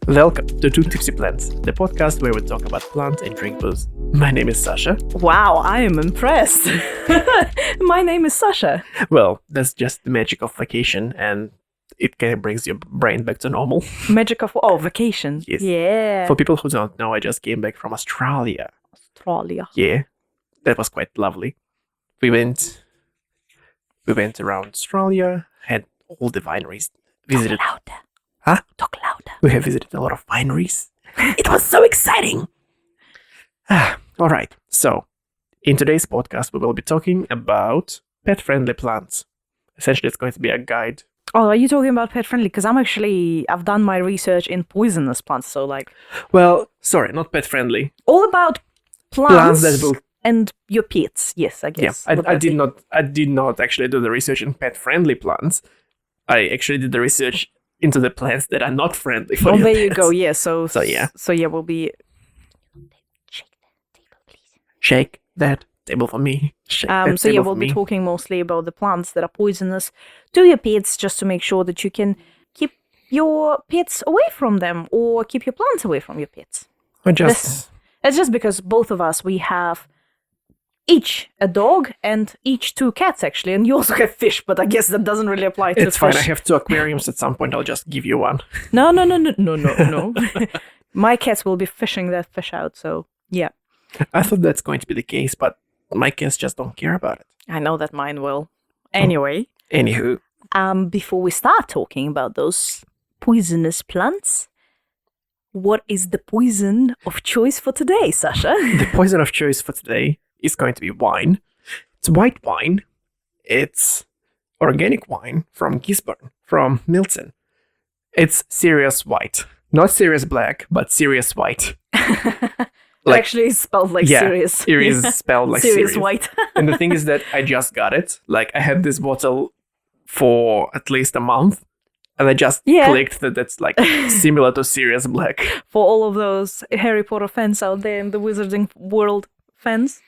Welcome to Two Tipsy Plants, the podcast where we talk about plants and drink booze. My name is Sasha. Wow, I am impressed. My name is Sasha. Well, that's just the magic of vacation, and it kind of brings your brain back to normal. Magic of vacation. Yes. Yeah. For people who don't know, I just came back from Australia. Yeah, that was quite lovely. We went around Australia, had all the wineries visited. Talk louder. Huh? Talk louder. We have visited a lot of wineries. It was so exciting. All right. So, in today's podcast, we will be talking about pet-friendly plants. Essentially, it's going to be a guide. Oh, are you talking about pet friendly? Because I've done my research in poisonous plants. So Well, sorry, not pet-friendly. all about plants Plants that will. and your pets. Yes, I guess. Yeah, I did not actually do the research in pet-friendly plants. I actually did the research into the plants that are not friendly for your there pets. you go. Yeah. So yeah. we'll be. Shake the table, please. Shake that table for me. Shake that So table we'll for be me. talking mostly about the plants that are poisonous to your pets, just to make sure that you can keep your pets away from them or keep your plants away from your pets. Or just It's just because both of us, we have each a dog and each two cats, actually. And you also have fish, but I guess that doesn't really apply to it's fish. fine. I have 2 aquariums. At some point, I'll just give you one. No. My cats will be fishing that fish out, so yeah. I thought that's going to be the case, but my cats just don't care about it. I know that mine will. Anyway. Anywho, Before we start talking about those poisonous plants, what is the poison of choice for today, Sasha? the poison of choice for today is going to be wine. It's white wine. It's organic wine from Gisborne, from Milton. It's Sirius white. Not Sirius black, but Sirius white. Actually, it's spelled like Sirius. Sirius is spelled like Sirius Sirius. white. And the thing is that I just got it. Like, I had this bottle for at least a month. And I just clicked that that's like similar to Sirius black. For all of those Harry Potter fans out there in the Wizarding World fans.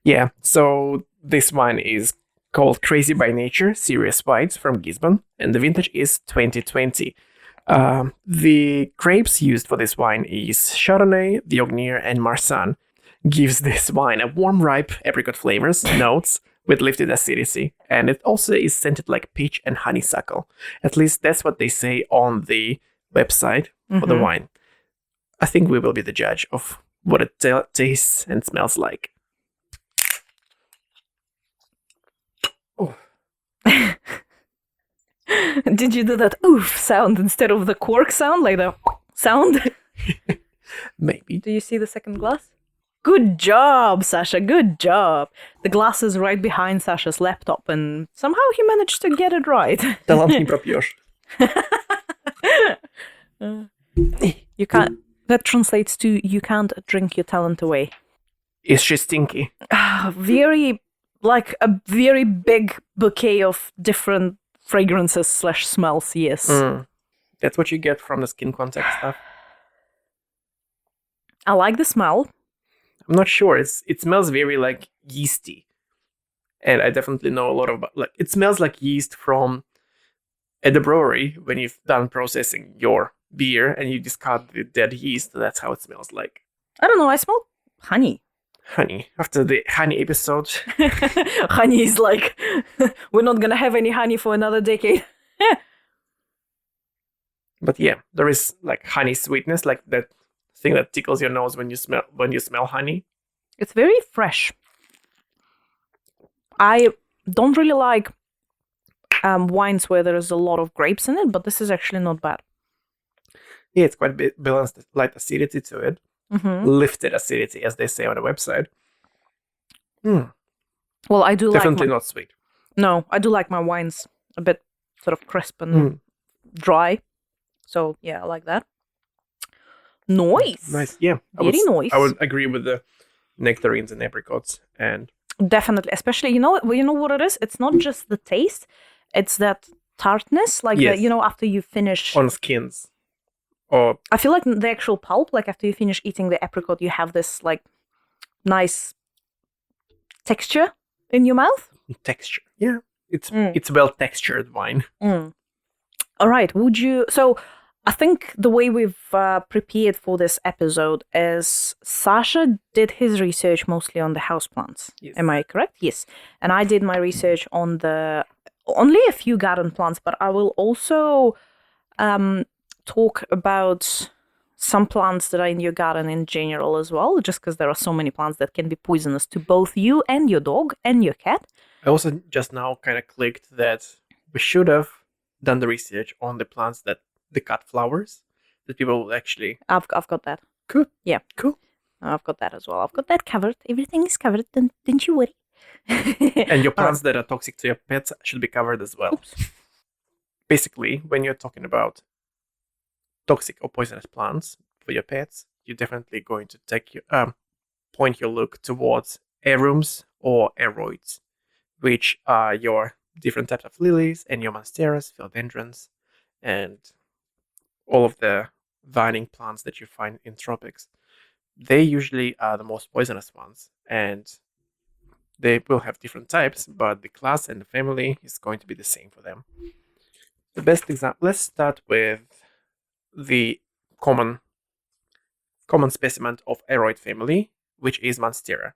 Yeah, so this wine is called Crazy by Nature, Sirius White from Gisborne, and the vintage is 2020. The grapes used for this wine is Chardonnay, Viognier, and Marsanne. Gives this wine a warm, ripe apricot flavors, notes, with lifted acidity, and it also is scented like peach and honeysuckle. At least that's what they say on the website for the wine. I think we will be the judge of what it tastes and smells like. Oh. Did you do that oof sound instead of the cork sound, like the sound? Maybe. Do you see the second glass? Good job, Sasha. Good job. The glass is right behind Sasha's laptop, and somehow he managed to get it right. Talent nie пропьешь. You can't. That translates to you can't drink your talent away. Is she stinky? Very, like a very big bouquet of different fragrances / smells. Yes. That's what you get from the skin contact stuff. I like the smell. I'm not sure. It smells very like yeasty, and I definitely know a lot about like it smells like yeast from at the brewery when you've done processing your beer and you discard the dead yeast. That's how it smells like. I don't know. I smell honey. Honey. After the honey episode, Honey is like we're not gonna have any honey for another decade. but yeah, there is like honey sweetness, like that thing that tickles your nose when you smell honey. It's very fresh. I don't really like wines where there's a lot of grapes in it, but this is actually not bad. Yeah, it's quite a bit balanced, light acidity to it. Lifted acidity, as they say on the website. Well, I do definitely not sweet. No, I do like my wines a bit sort of crisp and dry. So yeah, I like that. Nice. Yeah. Very nice. I would agree with the nectarines and apricots, and definitely, especially you know what it is. It's not just the taste; it's that tartness, like after you finish on skins. Or I feel like the actual pulp, like after you finish eating the apricot, you have this like nice texture in your mouth. Texture, yeah. It's well textured wine. All right. Would you? So I think the way we've prepared for this episode is Sasha did his research mostly on the houseplants. Yes. Am I correct? Yes. And I did my research on only a few garden plants, but I will also talk about some plants that are in your garden in general as well, just because there are so many plants that can be poisonous to both you and your dog and your cat. I also just now kind of clicked that we should have done the research on the plants that the cut flowers that people will actually. I've got that. Cool. Yeah. Cool. I've got that as well. I've got that covered. Everything is covered. Don't you worry. And your plants that are toxic to your pets should be covered as well. Oops. Basically, when you're talking about toxic or poisonous plants for your pets, you're definitely going to take your point your look towards airums or aeroids, which are your different types of lilies and your monsteras, philodendrons, and all of the vining plants that you find in tropics. They usually are the most poisonous ones, and they will have different types, but the class and the family is going to be the same for them. The best example, let's start with the common specimen of aeroid family, which is Monstera,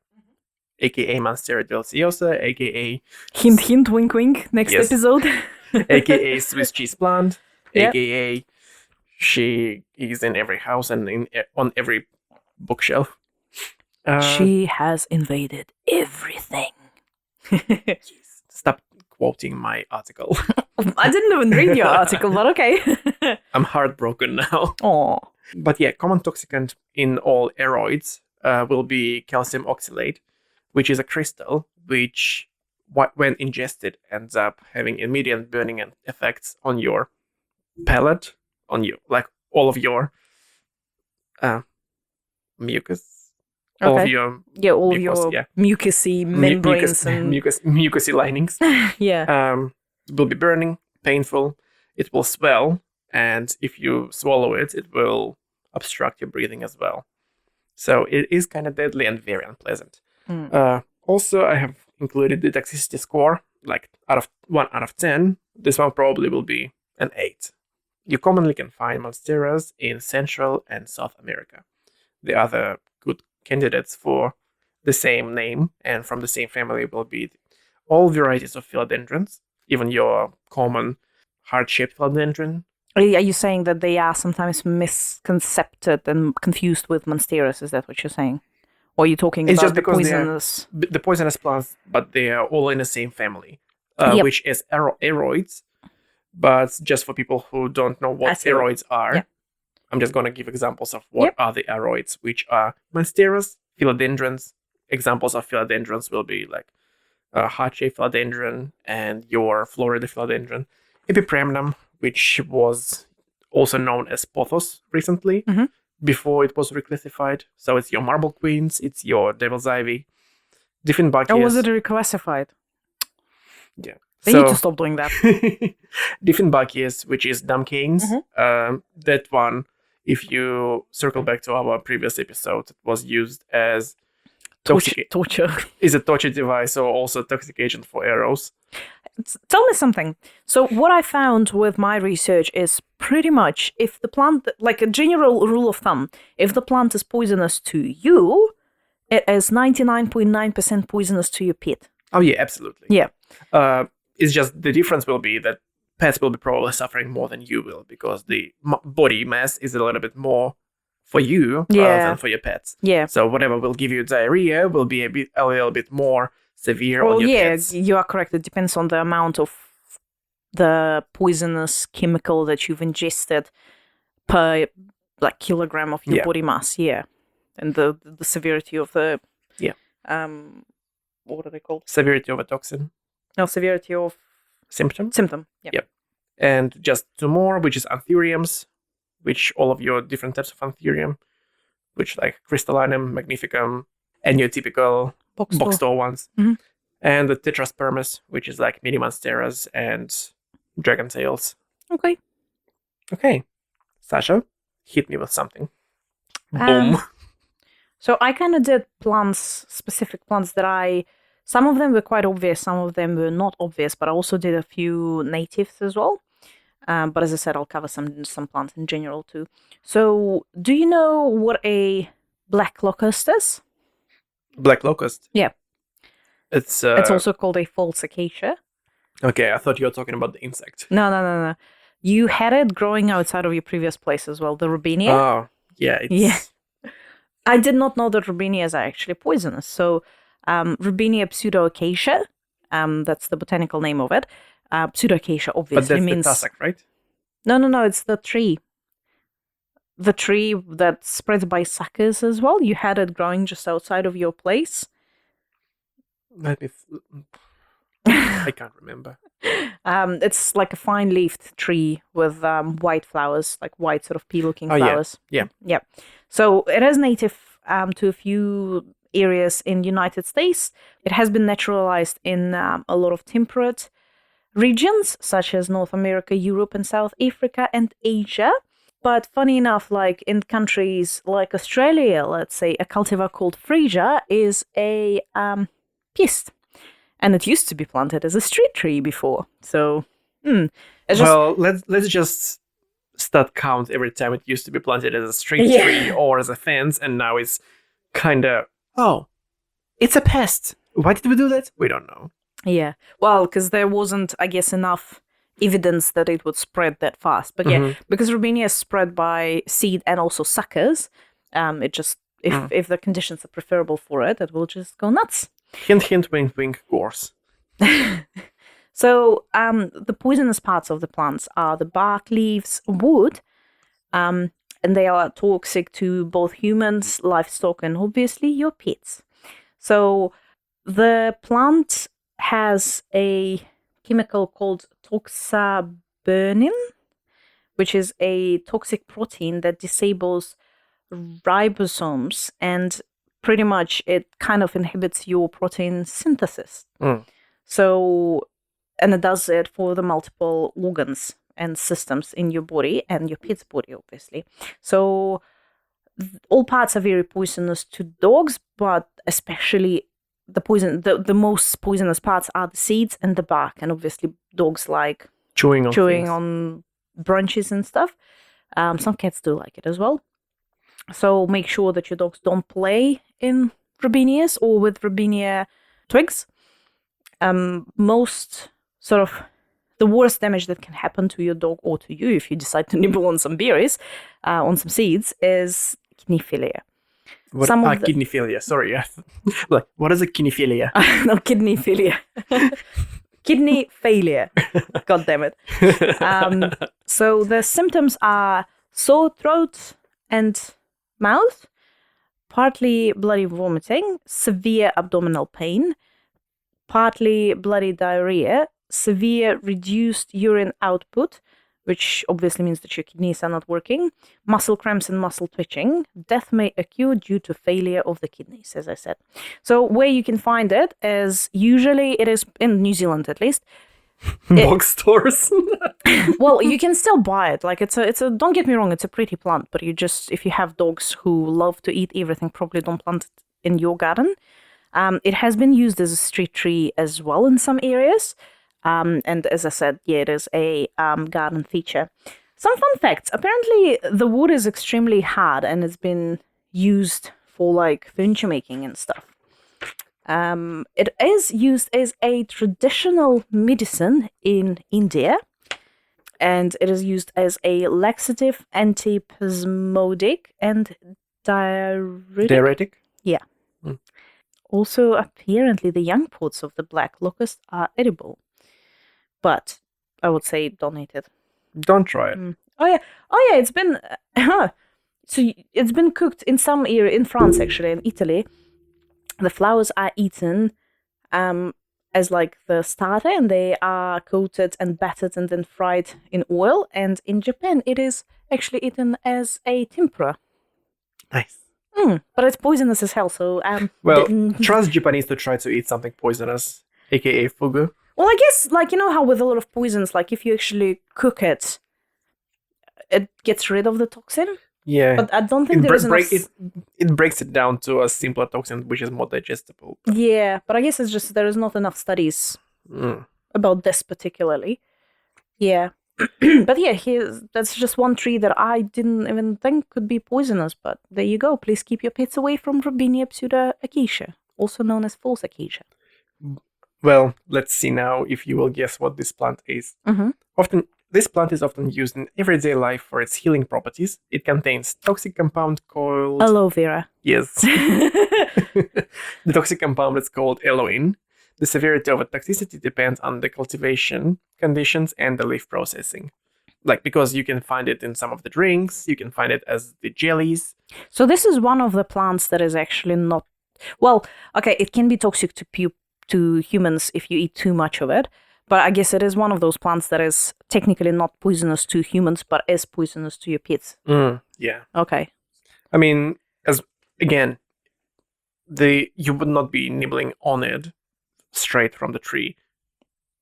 aka Monstera deliciosa, aka Hint, hint, wink, wink. Next episode. aka Swiss cheese plant, Yep. aka she is in every house and on every bookshelf. She has invaded everything. Stop quoting my article. I didn't even read your article, but okay. I'm heartbroken now. Oh. But yeah, common toxicant in all aeroids will be calcium oxalate, which is a crystal which, when ingested, ends up having immediate burning effects on your palate, on you, like all of your mucus, all of your all mucus, of your mucousy membranes and mucousy linings. yeah. Will be burning, painful. It will swell, and if you swallow it, it will obstruct your breathing as well. So it is kind of deadly and very unpleasant. Also, I have included the toxicity score, like 1 out of 10. This one probably will be an 8. You commonly can find monsteras in Central and South America. The other good candidates for the same name and from the same family will be all varieties of philodendrons, even your common heart-shaped philodendron. Are you saying that they are sometimes misconcepted and confused with monsteras? Is that what you're saying? Or are you talking It's about just the because poisonous? The poisonous plants, but they are all in the same family, which is aeroids. But just for people who don't know what aeroids are, I'm just going to give examples of what are the aeroids, which are monsteras, philodendrons. Examples of philodendrons will be like heart-shaped philodendron and your Florida philodendron. Epipremnum, which was also known as pothos recently, before it was reclassified. So it's your marble queens, it's your devil's ivy, Dieffenbachia. Oh, was it reclassified? Yeah. They need to stop doing that. Dieffenbachia, which is dumb canes. That one, if you circle back to our previous episode, it was used as torture. Is a torture device or also toxic agent for arrows. Tell me something. So what I found with my research is pretty much if the plant, like a general rule of thumb, if the plant is poisonous to you, it is 99.9% poisonous to your pet. Oh yeah, absolutely. Yeah. It's just the difference will be that pets will be probably suffering more than you will because the body mass is a little bit more for you than for your pets. Yeah. So whatever will give you diarrhea will be a little bit more severe on your pets. You are correct. It depends on the amount of the poisonous chemical that you've ingested per kilogram of your body mass. Yeah. And the severity of the what are they called? Severity of a toxin. No, severity of symptom. Yeah. Yep. And just 2 more, which is anthuriums, which all of your different types of anthurium, which like crystallinum, magnificum, and your typical box store ones. And the tetraspermus, which is like mini monsteras and dragon tails. Okay. Sasha, hit me with something. Boom. So I kind of did specific plants that some of them were quite obvious, some of them were not obvious, but I also did a few natives as well. But as I said, I'll cover some plants in general too. So, do you know what a black locust is? Black locust. Yeah. It's also called a false acacia. Okay, I thought you were talking about the insect. No. You had it growing outside of your previous place as well, the robinia. Oh, yeah. Yeah. I did not know that robinias are actually poisonous. So, Robinia pseudoacacia, that's the botanical name of it. Pseudoacacia obviously means... But that's the tussock, right? No, it's the tree. The tree that spreads by suckers as well. You had it growing just outside of your place. I can't remember. It's like a fine-leafed tree with white flowers, like white sort of pea-looking flowers. Yeah. So it is native to a few areas in the United States. It has been naturalized in a lot of temperate regions, such as North America, Europe, and South Africa, and Asia. But funny enough, like in countries like Australia, let's say, a cultivar called freesia is a pest. And it used to be planted as a street tree before. So, let's just start count every time it used to be planted as a street tree or as a fence, and now it's kind of, it's a pest. Why did we do that? We don't know. Yeah, well, because there wasn't, I guess, enough evidence that it would spread that fast. But because robinia is spread by seed and also suckers, it just, if the conditions are preferable for it, it will just go nuts. Hint, hint, wink, wink, gorse. So, the poisonous parts of the plants are the bark, leaves, wood, and they are toxic to both humans, livestock, and obviously your pets. So, the plant has a chemical called toxabernin, which is a toxic protein that disables ribosomes, and pretty much it kind of inhibits your protein synthesis. So, and it does it for the multiple organs and systems in your body and your pet's body, obviously. So, all parts are very poisonous to dogs, but especially the most poisonous parts are the seeds and the bark, and obviously dogs like chewing on branches and stuff. Some cats do like it as well. So make sure that your dogs don't play in robinias or with robinia twigs. Most sort of the worst damage that can happen to your dog or to you if you decide to nibble on some berries, on some seeds, is kidney failure. Kidney failure. Sorry. Like, what is a kidney failure? No, kidney failure. Kidney failure. God damn it. So the symptoms are sore throat and mouth, partly bloody vomiting, severe abdominal pain, partly bloody diarrhea, severe reduced urine output, which obviously means that your kidneys are not working, muscle cramps and muscle twitching. Death may occur due to failure of the kidneys, as I said. So where you can find it is usually, it is in New Zealand at least. Box stores. Well, you can still buy it. Like it's a. Don't get me wrong, it's a pretty plant. But if you have dogs who love to eat everything, probably don't plant it in your garden. It has been used as a street tree as well in some areas. And as I said, it is a garden feature. Some fun facts. Apparently, the wood is extremely hard and it's been used for like furniture making and stuff. It is used as a traditional medicine in India, and it is used as a laxative, antispasmodic, and diuretic. Diuretic? Yeah. Also, apparently, the young pods of the black locust are edible. But I would say don't eat it. Don't try it. Oh yeah, it's been so it's been cooked in some area in France, actually, in Italy. The flowers are eaten as like the starter, and they are coated and battered and then fried in oil. And in Japan, it is actually eaten as a tempura. Nice. But it's poisonous as hell. So trust Japanese to try to eat something poisonous, aka fugu. Well, I guess, like, you know how with a lot of poisons, like, if you actually cook it, it gets rid of the toxin? Yeah. But I don't think there is enough... It breaks it down to a simpler toxin, which is more digestible. Yeah, but I guess it's just there is not enough studies about this particularly. Yeah. But yeah, that's just one tree that I didn't even think could be poisonous. But there you go. Please keep your pets away from Robinia pseudo acacia, also known as false acacia. Well, let's see now if you will guess what this plant is. This plant is often used in everyday life for its healing properties. It contains toxic compound called Aloe vera. Yes. The toxic compound is called aloin. The severity of its toxicity depends on the cultivation conditions and the leaf processing. Like, because you can find it in some of the drinks, you can find it as the jellies. So this is one of the plants that is actually not... Well, okay, it can be toxic to humans if you eat too much of it. But I guess it is one of those plants that is technically not poisonous to humans, but is poisonous to your pets. Yeah. Okay. I mean, again, you would not be nibbling on it straight from the tree,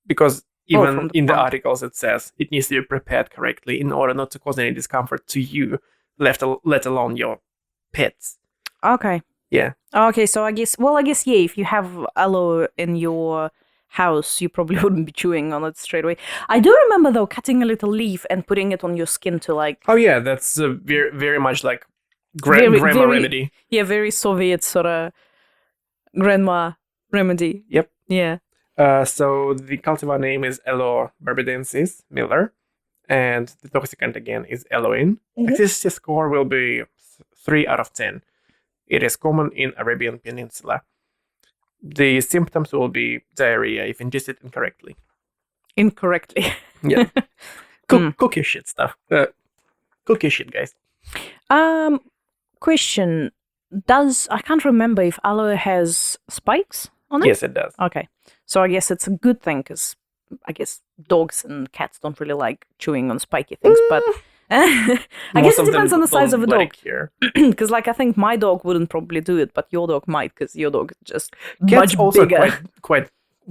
because even in the articles it says it needs to be prepared correctly in order not to cause any discomfort to you, let alone your pets. Okay. Yeah. Okay, so I guess yeah, if you have aloe in your house, you probably wouldn't be chewing on it straight away. I do remember though cutting a little leaf and putting it on your skin to like... Oh yeah, that's very, very much like grandma remedy. Yeah, very Soviet sort of grandma remedy. Yep. Yeah. So the cultivar name is Aloe barbadensis Miller, and the toxicant again is aloin. Toxicity score will be 3 out of 10. It is common in Arabian Peninsula. The symptoms will be diarrhea if ingested incorrectly. Yeah. Cookie shit stuff. Cookie shit, guys. Question. I can't remember if aloe has spikes on it? Yes, it does. Okay. So I guess it's a good thing, because I guess dogs and cats don't really like chewing on spiky things, but... I guess it depends on the size of a dog. Because, like, I think my dog wouldn't probably do it, but your dog might, because your dog is just Cats much also bigger. quite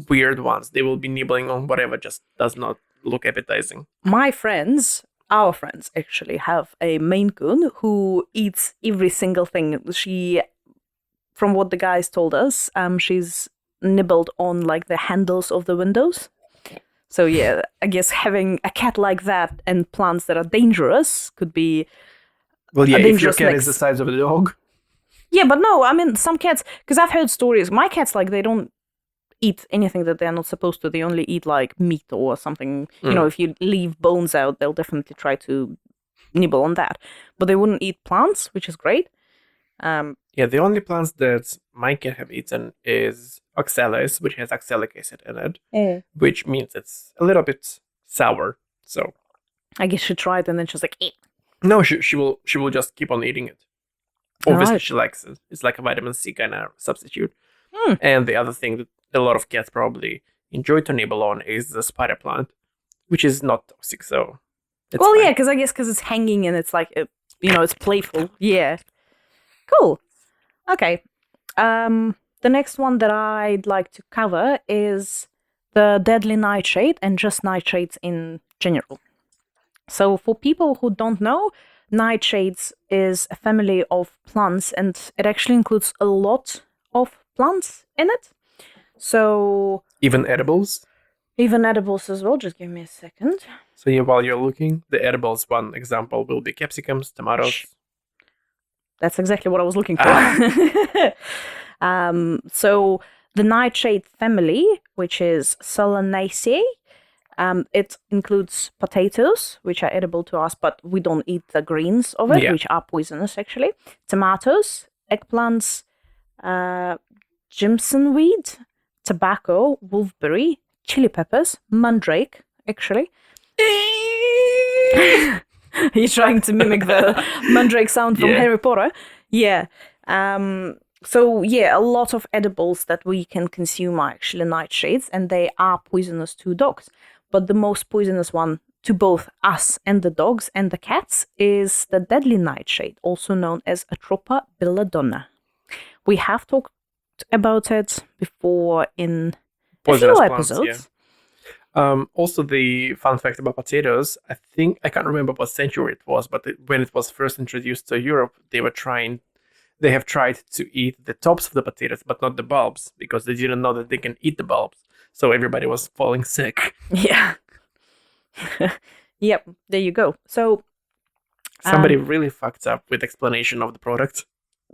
weird ones. They will be nibbling on whatever just does not look appetizing. Our friends actually have a Maine Coon who eats every single thing. From what the guys told us, she's nibbled on like the handles of the windows. So yeah, I guess having a cat like that and plants that are dangerous could be... Well, yeah, if your cat is the size of a dog. Yeah, but no, I mean, some cats... Because I've heard stories. My cats, like, they don't eat anything that they're not supposed to. They only eat, like, meat or something. You know, if you leave bones out, they'll definitely try to nibble on that. But they wouldn't eat plants, which is great. Yeah, the only plants that my cat have eaten is oxalis, which has oxalic acid in it, which means it's a little bit sour. So I guess she tried and then she's like, eh. No, she will just keep on eating it. Obviously, she likes it. It's like a vitamin C kind of substitute. And the other thing that a lot of cats probably enjoy to nibble on is the spider plant, which is not toxic. So it's fine. Yeah, because it's hanging and it's like it's playful. Yeah. Cool. Okay. The next one that I'd like to cover is the deadly nightshade and just nightshades in general. So for people who don't know, nightshades is a family of plants, and it actually includes a lot of plants in it. So even edibles? Even edibles as well. Just give me a second. So yeah, while you're looking, the edibles one example will be capsicums, tomatoes. That's exactly what I was looking for. So the nightshade family, which is Solanaceae, it includes potatoes, which are edible to us, but we don't eat the greens of it, which are poisonous actually. Tomatoes, eggplants, Jimson weed, tobacco, wolfberry, chili peppers, mandrake, actually. Are you trying to mimic the mandrake sound from Harry Potter? Yeah. So, yeah, a lot of edibles that we can consume are actually nightshades, and they are poisonous to dogs. But the most poisonous one to both us and the dogs and the cats is the deadly nightshade, also known as Atropa belladonna. We have talked about it before in a few episodes. Also, the fun fact about potatoes, I can't remember what century it was, but when it was first introduced to Europe, they have tried to eat the tops of the potatoes, but not the bulbs, because they didn't know that they can eat the bulbs. So everybody was falling sick. Yeah. Yep, there you go. So Somebody really fucked up with explanation of the product.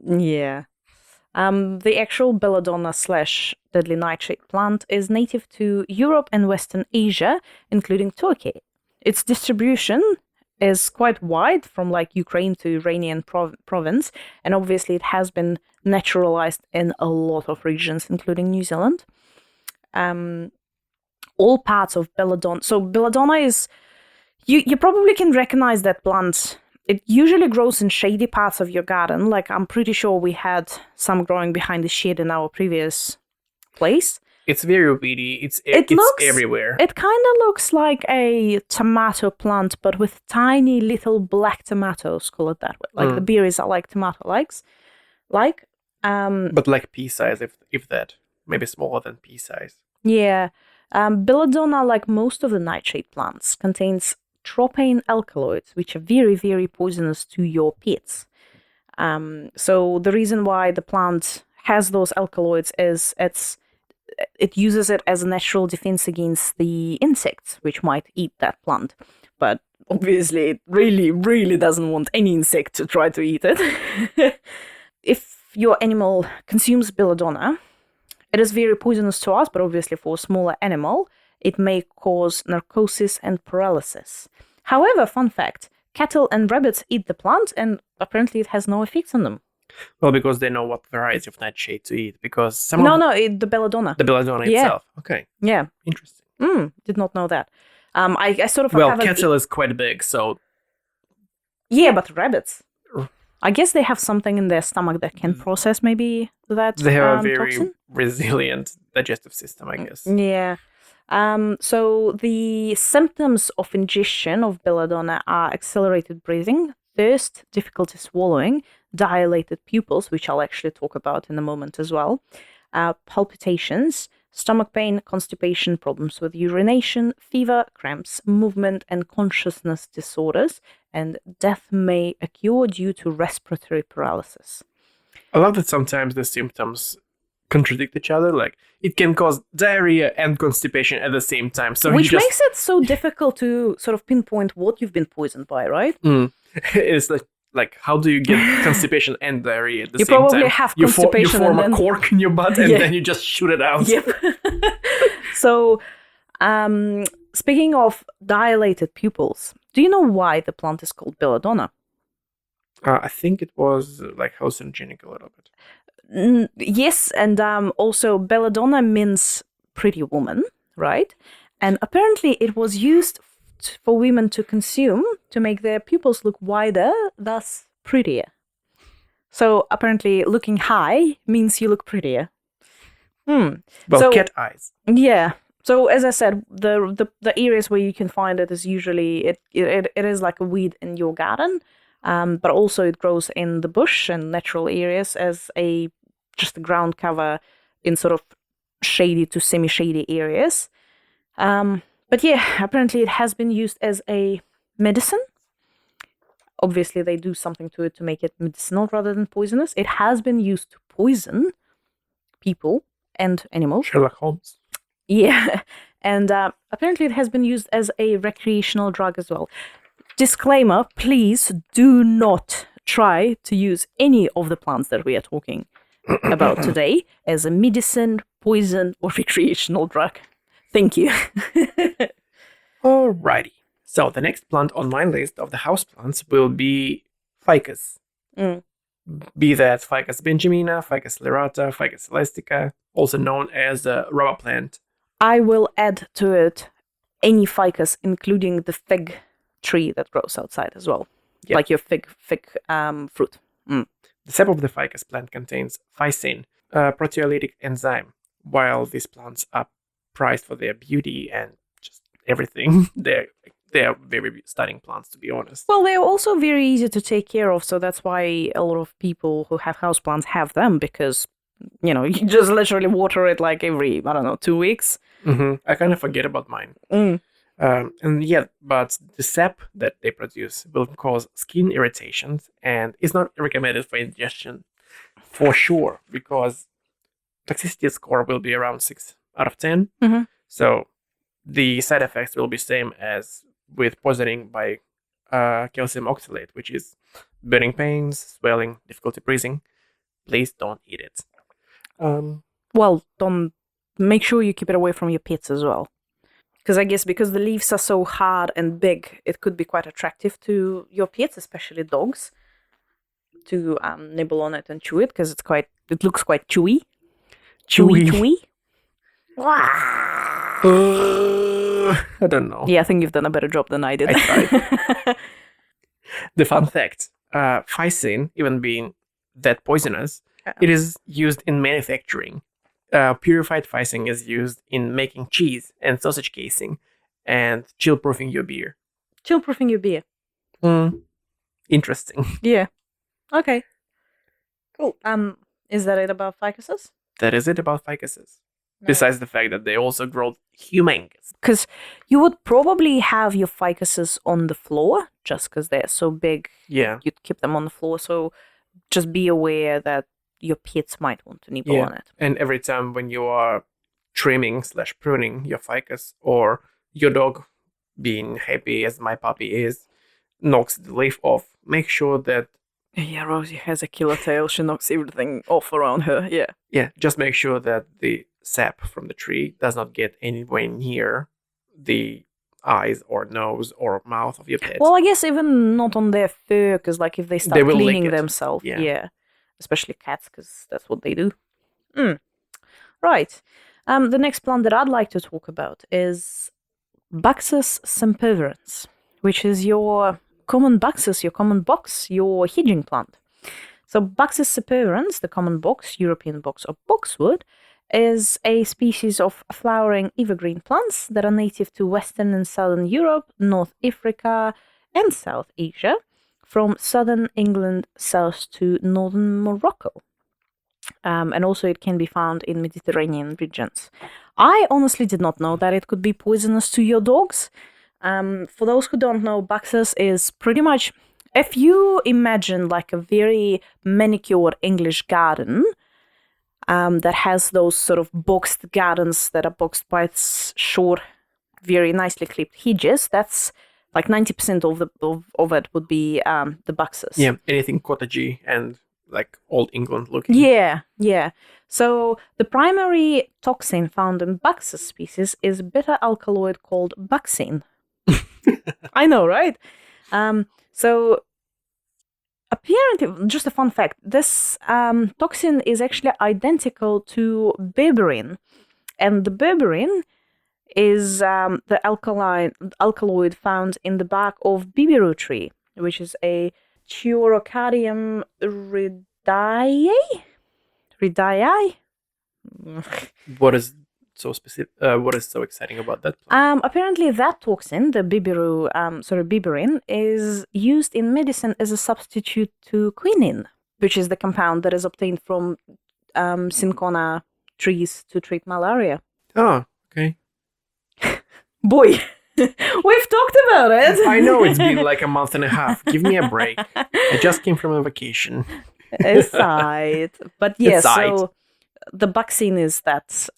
yeah. The actual belladonna / deadly nightshade plant is native to Europe and Western Asia, including Turkey. Its distribution is quite wide, from like Ukraine to Iranian province, and obviously it has been naturalized in a lot of regions, including New Zealand. All parts of belladonna. So belladonna is, you probably can recognize that plant. It usually grows in shady parts of your garden. Like, I'm pretty sure we had some growing behind the shed in our previous place. It's very weedy. It's everywhere. It kind of looks like a tomato plant, but with tiny little black tomatoes, call it that way. Like the berries are like tomato likes. But like pea size, if that. Maybe smaller than pea size. Yeah. Belladonna, like most of the nightshade plants, contains tropane alkaloids, which are very, very poisonous to your pets. So the reason why the plant has those alkaloids is it uses it as a natural defense against the insects, which might eat that plant. But obviously, it really, really doesn't want any insect to try to eat it. If your animal consumes belladonna, it is very poisonous to us, but obviously for a smaller animal, it may cause narcosis and paralysis. However, fun fact, cattle and rabbits eat the plant, and apparently it has no effects on them. Well, because they know what variety of nightshade to eat. Because the belladonna. The belladonna itself. Okay. Yeah. Interesting. Did not know that. I sort of cattle is quite big, so. Yeah, but rabbits. I guess they have something in their stomach that can process maybe that. They have a very toxin? resilient digestive system, I guess. Yeah. So the symptoms of ingestion of belladonna are accelerated breathing, thirst, difficulty swallowing, dilated pupils, which I'll actually talk about in a moment as well, palpitations, stomach pain, constipation, problems with urination, fever, cramps, movement and consciousness disorders, and death may occur due to respiratory paralysis. I love that sometimes the symptoms contradict each other. Like, it can cause diarrhea and constipation at the same time. So which makes it so difficult to sort of pinpoint what you've been poisoned by, right? It's like how do you get constipation and diarrhea at the same time? You probably have constipation. You form a cork in your butt and then you just shoot it out. Yep. So, speaking of dilated pupils, do you know why the plant is called belladonna? I think it was like hallucinogenic a little bit. Yes, and also belladonna means pretty woman, right? And apparently it was used for women to consume to make their pupils look wider, thus prettier. So apparently looking high means you look prettier. Well, cat eyes. Yeah. So as I said, the areas where you can find it is usually it is like a weed in your garden. But also it grows in the bush and natural areas as just a ground cover in sort of shady to semi-shady areas. But yeah, apparently it has been used as a medicine. Obviously, they do something to it to make it medicinal rather than poisonous. It has been used to poison people and animals. Sherlock Holmes. Yeah, and apparently it has been used as a recreational drug as well. Disclaimer, please do not try to use any of the plants that we are talking about today as a medicine, poison, or recreational drug. Thank you. Alrighty. So the next plant on my list of the houseplants will be ficus. Be that Ficus benjamina, Ficus lyrata, Ficus elastica, also known as the rubber plant. I will add to it any ficus, including the fig tree that grows outside as well, like your fig fruit. The sap of the ficus plant contains phycin, a proteolytic enzyme. While these plants are prized for their beauty and just everything, they are very stunning plants, to be honest. Well, they're also very easy to take care of, so that's why a lot of people who have houseplants have them, because you just literally water it like every 2 weeks. I kind of forget about mine. But the sap that they produce will cause skin irritations and is not recommended for ingestion for sure, because toxicity score will be around 6 out of 10. So the side effects will be same as with poisoning by calcium oxalate, which is burning pains, swelling, difficulty breathing. Please don't eat it. Well, don't make sure you keep it away from your pets as well. Because I guess because the leaves are so hard and big, it could be quite attractive to your pets, especially dogs, to nibble on it and chew it because it looks quite chewy. Chewy. I don't know. Yeah, I think you've done a better job than I did. I tried. The fun fact, phycin, even being that poisonous, it is used in manufacturing. Purified phycin is used in making cheese and sausage casing and chill-proofing your beer. Chill-proofing your beer. Interesting. Yeah. Okay. Cool. Is that it about ficuses? That is it about ficuses. No. Besides the fact that they also grow humongous. Because you would probably have your ficuses on the floor, just because they're so big. Yeah. You'd keep them on the floor, so just be aware that your pets might want to nibble on it. And every time when you are trimming/pruning your ficus, or your dog, being happy as my puppy is, knocks the leaf off, make sure that... Yeah, Rosie has a killer tail. She knocks everything off around her, yeah. Yeah, just make sure that the sap from the tree does not get anywhere near the eyes or nose or mouth of your pet. Well, I guess even not on their fur, because like if they start cleaning themselves, yeah. Especially cats, because that's what they do. Right. The next plant that I'd like to talk about is Buxus sempervirens, which is your common Buxus, your common box, your hedging plant. So Buxus sempervirens, the common box, European box or boxwood, is a species of flowering evergreen plants that are native to Western and Southern Europe, North Africa, and South Asia, from southern England south to northern Morocco. And also it can be found in Mediterranean regions. I honestly did not know that it could be poisonous to your dogs. For those who don't know, Buxus is pretty much, if you imagine like a very manicured English garden, that has those sort of boxed gardens that are boxed by short, very nicely clipped hedges, that's like 90% of it would be the Buxus. Yeah, anything cottagey and like old England looking. Yeah. So the primary toxin found in Buxus species is bitter alkaloid called buxine. I know, right? So apparently, just a fun fact, this toxin is actually identical to berberine. And the berberine is the alkaloid found in the bark of bibiru tree, which is a Chirocardium ridae? What is so specific? What is so exciting about that plant? Apparently, that toxin, the berberine, is used in medicine as a substitute to quinine, which is the compound that is obtained from cinchona trees to treat malaria. Oh, okay. Boy, we've talked about it. I know it's been like a month and a half. Give me a break. I just came from a vacation. Aside. But yes, so the buxine is that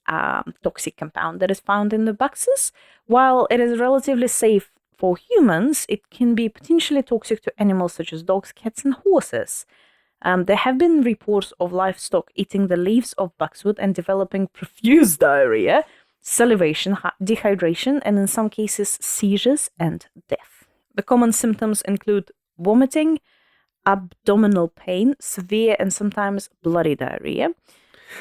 toxic compound that is found in the Buxus. While it is relatively safe for humans, it can be potentially toxic to animals such as dogs, cats, and horses. There have been reports of livestock eating the leaves of boxwood and developing profuse diarrhea, salivation, dehydration, and in some cases, seizures and death. The common symptoms include vomiting, abdominal pain, severe and sometimes bloody diarrhea.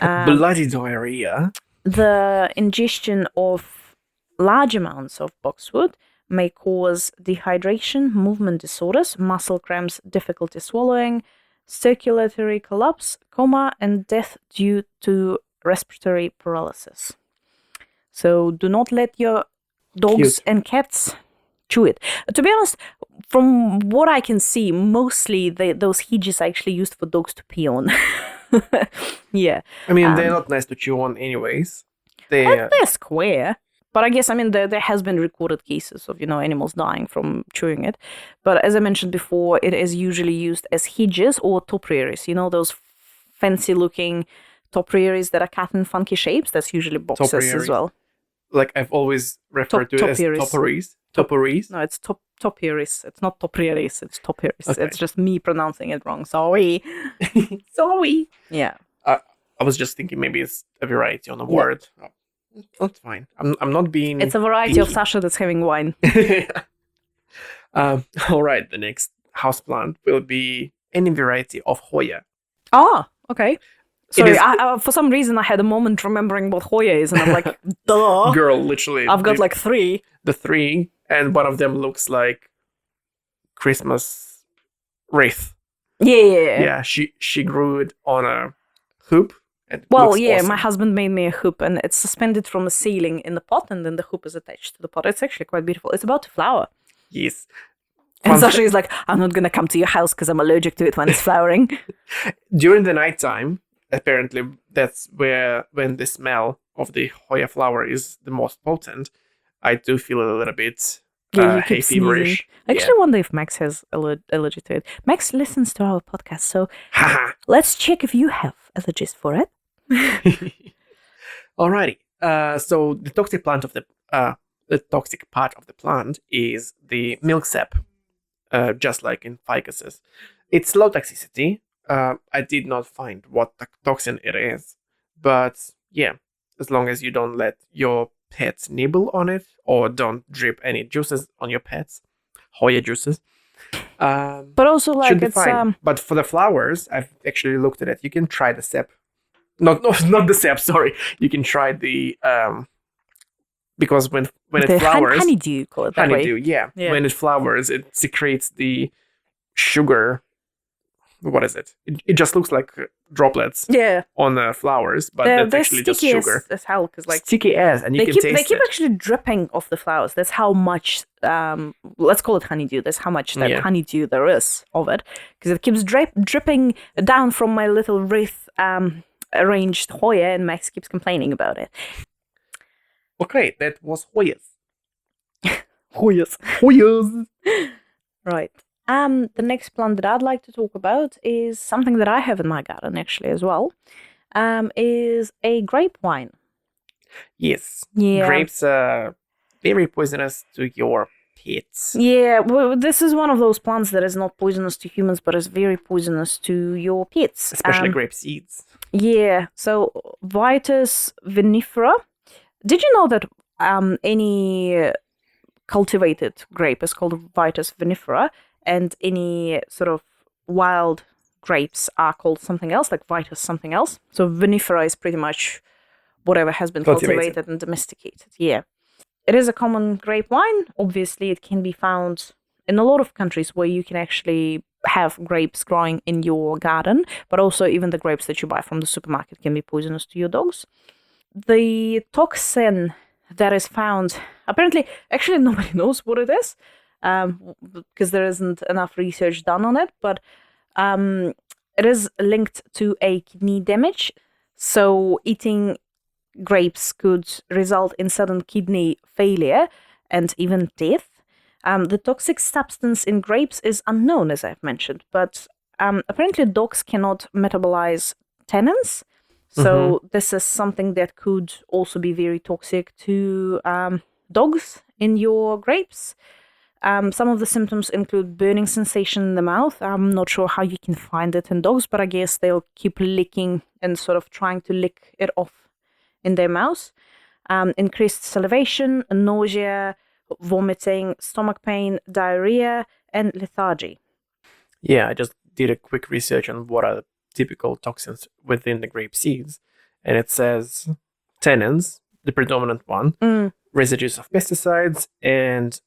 Bloody diarrhea? The ingestion of large amounts of boxwood may cause dehydration, movement disorders, muscle cramps, difficulty swallowing, circulatory collapse, coma, and death due to respiratory paralysis. So do not let your dogs and cats chew it. To be honest, from what I can see, mostly those hedges are actually used for dogs to pee on. Yeah. I mean, they're not nice to chew on anyways. They're square. But I guess, I mean, there has been recorded cases of, animals dying from chewing it. But as I mentioned before, it is usually used as hedges or topiaries. Those fancy-looking topiaries that are cut in funky shapes? That's usually boxes as well. like I've always referred to it as topiaries. Topiaries. No, it's topiaries. It's not topiaries. It's topiaries. Okay. It's just me pronouncing it wrong. Sorry. Sorry. Yeah. I was just thinking maybe it's a variety on a word. Oh, that's fine. I'm not being. It's a variety of Sasha that's having wine. All right. The next houseplant will be any variety of Hoya. Ah, okay. Sorry, I, for some reason I had a moment remembering what Hoya is, and I'm like, duh. Girl, literally. I've got like 3. The 3, and one of them looks like Christmas wreath. Yeah. Yeah, she grew it on a hoop. And well, yeah, awesome. my husband made me a hoop, and it's suspended from a ceiling in the pot, and then the hoop is attached to the pot. It's actually quite beautiful. It's about to flower. Yes. And Sasha is like, I'm not going to come to your house because I'm allergic to it when it's flowering. During the nighttime, apparently that's when the smell of the Hoya flower is the most potent. I do feel a little bit hay feverish. I actually wonder if Max has allergy to it. Max listens to our podcast, so let's check if you have allergies for it. Alrighty. So the toxic part of the plant is the milksap, just like in ficuses. It's low toxicity. I did not find what toxin it is, but yeah, as long as you don't let your pets nibble on it or don't drip any juices on your pets, Hoya juices. But also, like, it's fine. But for the flowers, I've actually looked at it. You can try the sap. Not the sap. Sorry, you can try the because when it flowers, honeydew, you call it that honeydew. way. Yeah, when it flowers, it secretes the sugar. What is it? It just looks like droplets. On the flowers, but that's actually just sugar. As hell, because like sticky as, and you can taste it. They keep actually dripping off the flowers. That's how much. Let's call it honeydew. That's how much honeydew there is of it, because it keeps dripping down from my little wreath arranged Hoya, and Max keeps complaining about it. Okay, that was Hoyas. Hoyas. Right. The next plant that I'd like to talk about is something that I have in my garden actually as well. Is a grape wine. Yes. Yeah. Grapes are very poisonous to your pets. Yeah, well, this is one of those plants that is not poisonous to humans, but is very poisonous to your pets. Especially grape seeds. Yeah. So Vitis vinifera. Did you know that any cultivated grape is called Vitis vinifera? And any sort of wild grapes are called something else, like Vitis something else. So vinifera is pretty much whatever has been cultivated and domesticated. Yeah. It is a common grape wine. Obviously, it can be found in a lot of countries where you can actually have grapes growing in your garden, but also even the grapes that you buy from the supermarket can be poisonous to your dogs. The toxin that is found, apparently, actually nobody knows what it is. Because there isn't enough research done on it, but it is linked to a kidney damage. So eating grapes could result in sudden kidney failure and even death. The toxic substance in grapes is unknown, as I've mentioned, but apparently dogs cannot metabolize tannins. So this is something that could also be very toxic to dogs in your grapes. Some of the symptoms include burning sensation in the mouth. I'm not sure how you can find it in dogs, but I guess they'll keep licking and sort of trying to lick it off in their mouths. Increased salivation, nausea, vomiting, stomach pain, diarrhea, and lethargy. Yeah, I just did a quick research on what are typical toxins within the grape seeds, and it says tannins, the predominant one, residues of pesticides, and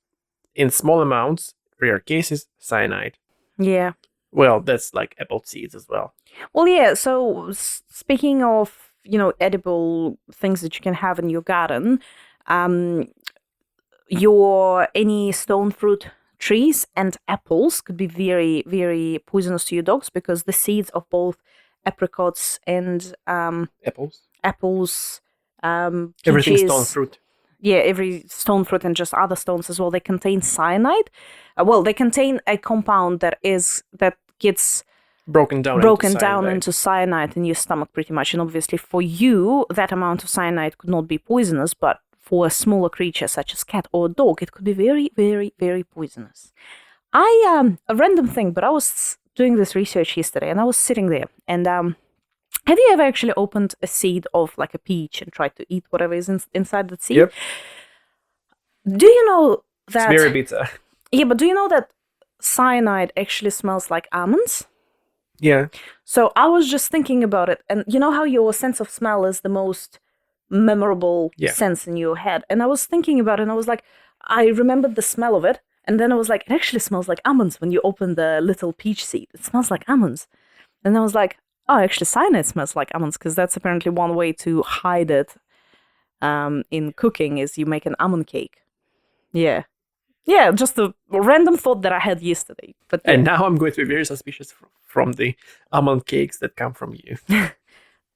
in small amounts, rare cases, cyanide. Yeah. Well, that's like apple seeds as well. Well, yeah. So speaking of, edible things that you can have in your garden, any stone fruit trees and apples could be very, very poisonous to your dogs because the seeds of both apricots and apples, everything peaches, stone fruit. Yeah, every stone fruit and just other stones as well. They contain cyanide. They contain a compound that gets broken down into cyanide in your stomach pretty much. And obviously for you, that amount of cyanide could not be poisonous, but for a smaller creature such as cat or dog, it could be very, very, very poisonous. A random thing, but I was doing this research yesterday and I was sitting there and have you ever actually opened a seed of like a peach and tried to eat whatever is inside that seed? Yep. Do you know that... It's very bitter. Yeah, but do you know that cyanide actually smells like almonds? Yeah. So I was just thinking about it, and you know how your sense of smell is the most memorable sense in your head? And I was thinking about it, and I was like, I remembered the smell of it, and then I was like, it actually smells like almonds when you open the little peach seed. It smells like almonds. And I was like, oh, actually cyanide smells like almonds, because that's apparently one way to hide it in cooking is you make an almond cake. Yeah. Yeah, just a random thought that I had yesterday. But And now I'm going to be very suspicious from the almond cakes that come from you.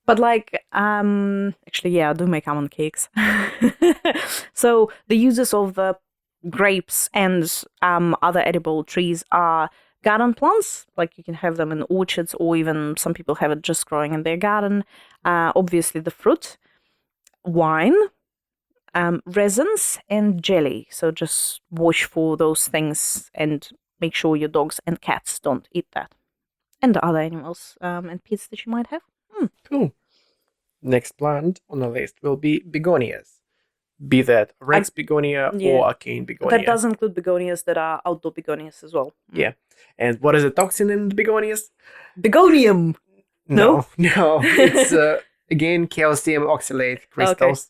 But like, actually, yeah, I do make almond cakes. So the uses of the grapes and other edible trees are garden plants. Like you can have them in orchards, or even some people have it just growing in their garden. Obviously, the fruit, wine, resins, and jelly. So just watch for those things and make sure your dogs and cats don't eat that. And the other animals and pets that you might have. Cool. Next plant on the list will be begonias. Be that Rex begonia or arcane begonia. That does include begonias that are outdoor begonias as well. Yeah. And what is the toxin in the begonias? Begonium! No. It's, again, calcium oxalate crystals. Okay.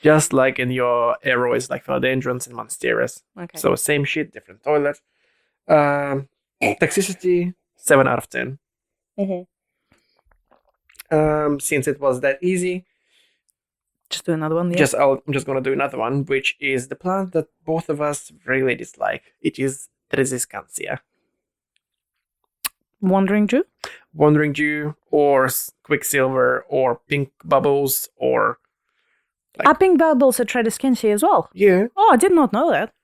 Just like in your aroids, like philodendrons and monsteras. Okay. So same shit, different toilet. Toxicity, 7 out of 10. Mm-hmm. Since it was that easy, just do another one. Yeah. I'm just gonna do another one, which is the plant that both of us really dislike. It is Resiscancia. Wandering Jew? Wandering Jew, or Quicksilver, or Pink Bubbles, or... Pink Bubbles are Tradescantia as well? Yeah. Oh, I did not know that.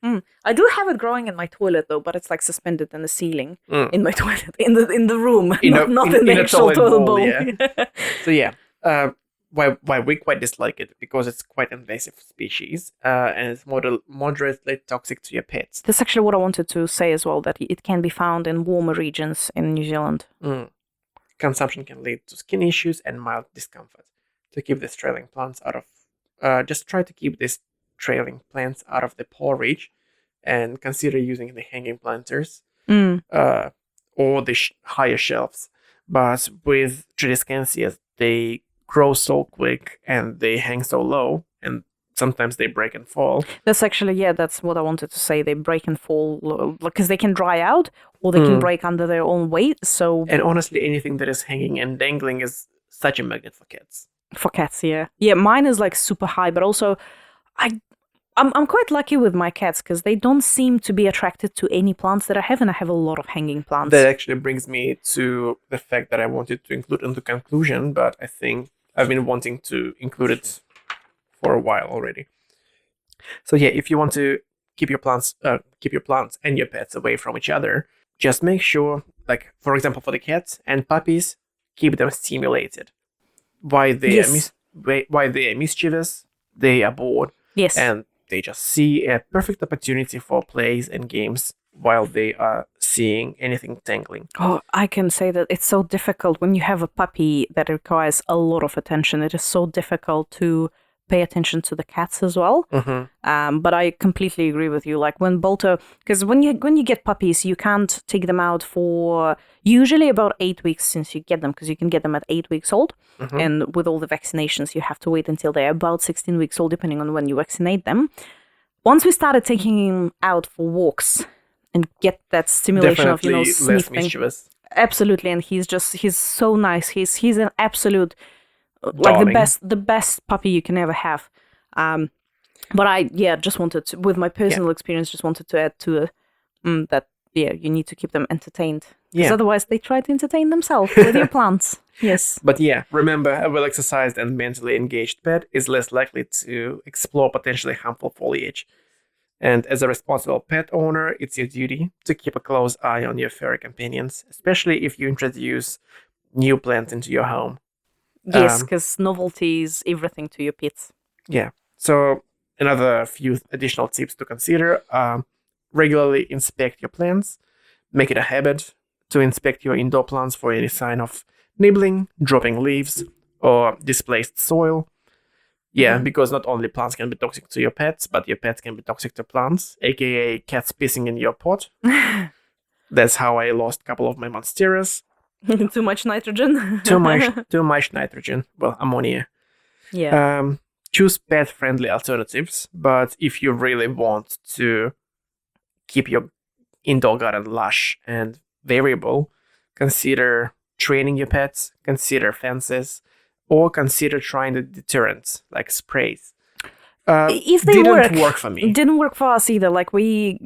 I do have it growing in my toilet though, but it's like suspended in the ceiling in my toilet, in the room, not in the actual toilet bowl. Yeah. So yeah, why we quite dislike it, because it's quite invasive species and it's moderately toxic to your pets. That's actually what I wanted to say as well, that it can be found in warmer regions in New Zealand. Consumption can lead to skin issues and mild discomfort. To keep these trailing plants out of just try to keep these trailing plants out of the paw reach, and consider using the hanging planters or the higher shelves. But with Tradescantias, they grow so quick and they hang so low, and sometimes they break and fall. That's actually, that's what I wanted to say. They break and fall because they can dry out, or they can break under their own weight. So, and honestly, anything that is hanging and dangling is such a magnet for cats. For cats, yeah. Mine is like super high, but also I'm quite lucky with my cats because they don't seem to be attracted to any plants that I have, and I have a lot of hanging plants. That actually brings me to the fact that I wanted to include in the conclusion, but I think I've been wanting to include it for a while already. So yeah, if you want to keep your plants and your pets away from each other, just make sure, like for example, for the cats and puppies, keep them stimulated. Why they are mischievous, they are bored, and they just see a perfect opportunity for plays and games while they are seeing anything tangling. Oh, I can say that it's so difficult when you have a puppy that requires a lot of attention. It is so difficult to pay attention to the cats as well. But I completely agree with you. Like when Bolter, because when you get puppies, you can't take them out for usually about 8 weeks since you get them, because you can get them at 8 weeks old. And with all the vaccinations, you have to wait until they're about 16 weeks old, depending on when you vaccinate them. Once we started taking him out for walks and get that stimulation definitely of, sniffing. Less mischievous. Absolutely. And he's so nice. He's an absolute... Darling. Like the best puppy you can ever have. But I just wanted to, with my personal experience, just wanted to add to it that you need to keep them entertained, because otherwise they try to entertain themselves with your plants. Yes. But remember, a well-exercised and mentally engaged pet is less likely to explore potentially harmful foliage. And as a responsible pet owner, it's your duty to keep a close eye on your furry companions, especially if you introduce new plants into your home. Yes, because novelty is everything to your pets. Yeah. So another few additional tips to consider: regularly inspect your plants. Make it a habit to inspect your indoor plants for any sign of nibbling, dropping leaves, or displaced soil. Yeah, because not only plants can be toxic to your pets, but your pets can be toxic to plants, aka cats pissing in your pot. That's how I lost a couple of my monsteras. Too much nitrogen. Too much nitrogen. Well, ammonia. Yeah. Choose pet-friendly alternatives, but if you really want to keep your indoor garden lush and variable, consider training your pets, consider fences, or consider trying the deterrents like sprays. If they didn't work for me. Didn't work for us either. Like we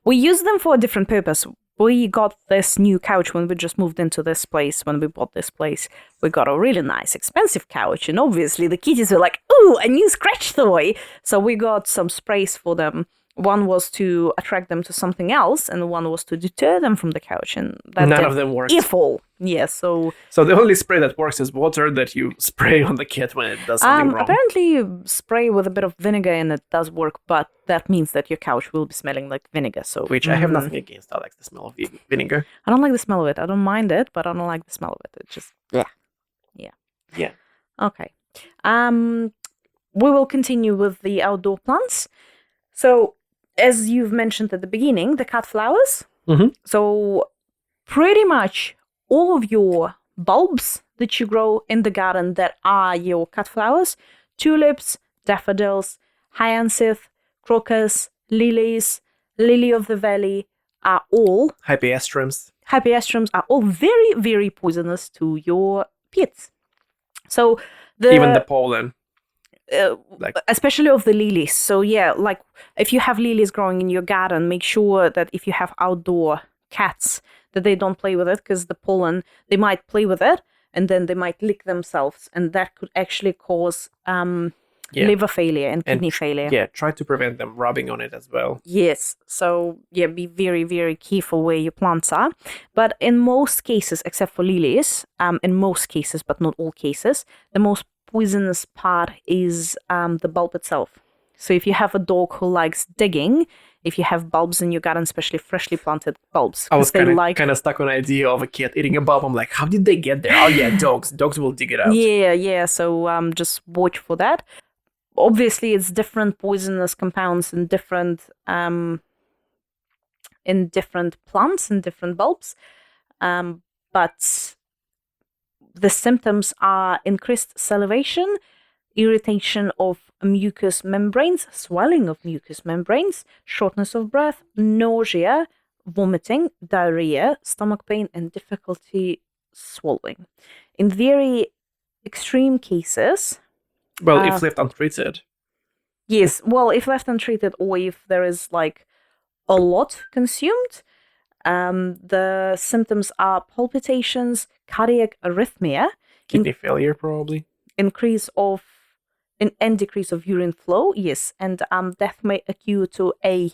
use them for a different purpose. We got this new couch when we just moved into this place. When we bought this place, we got a really nice, expensive couch, and obviously the kitties were like, "Ooh, a new scratch toy!" So we got some sprays for them. One was to attract them to something else, and one was to deter them from the couch. And that None of them worked. Evil, yeah. So the only spray that works is water that you spray on the cat when it does something wrong. Apparently, spray with a bit of vinegar in it does work, but that means that your couch will be smelling like vinegar. So, which I have nothing against. I like the smell of vinegar. I don't like the smell of it. I don't mind it, but I don't like the smell of it. It's just Yeah. Okay. We will continue with the outdoor plants. So, as you've mentioned at the beginning, the cut flowers. Mm-hmm. So, pretty much all of your bulbs that you grow in the garden that are your cut flowers, tulips, daffodils, hyacinth, crocus, lilies, lily of the valley are all Hypeastrums are all very, very poisonous to your pets. So even the pollen. Especially of the lilies. So yeah, like if you have lilies growing in your garden, make sure that if you have outdoor cats, that they don't play with it, because the pollen, they might play with it and then they might lick themselves, and that could actually cause liver failure and kidney failure. Yeah, try to prevent them rubbing on it as well. Yes. So yeah, be very, very careful where your plants are. But in most cases, except for lilies, in most cases, but not all cases, the most poisonous part is the bulb itself. So if you have a dog who likes digging, if you have bulbs in your garden, especially freshly planted bulbs, I was kind of stuck on the idea of a cat eating a bulb. I'm like, how did they get there? Oh yeah, dogs will dig it out. Yeah. So just watch for that. Obviously, it's different poisonous compounds in different plants and different bulbs, but the symptoms are increased salivation, irritation of mucous membranes, swelling of mucous membranes, shortness of breath, nausea, vomiting, diarrhea, stomach pain, and difficulty swallowing. In very extreme cases... Well, if left untreated. Yes, well, if left untreated, or if there is like a lot consumed, the symptoms are palpitations, cardiac arrhythmia, kidney failure, probably. Decrease of urine flow, yes, and death may occur to A,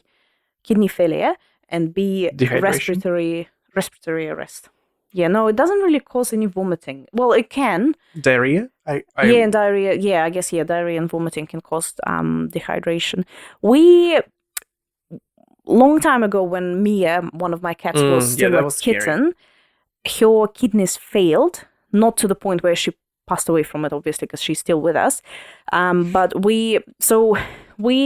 kidney failure, and B, respiratory arrest. Yeah, no, it doesn't really cause any vomiting. Well, it can. Diarrhea? And diarrhea. Yeah, I guess, diarrhea and vomiting can cause dehydration. Long time ago, when Mia, one of my cats, was still a kitten, her kidneys failed, not to the point where she passed away from it, obviously, because she's still with us. But we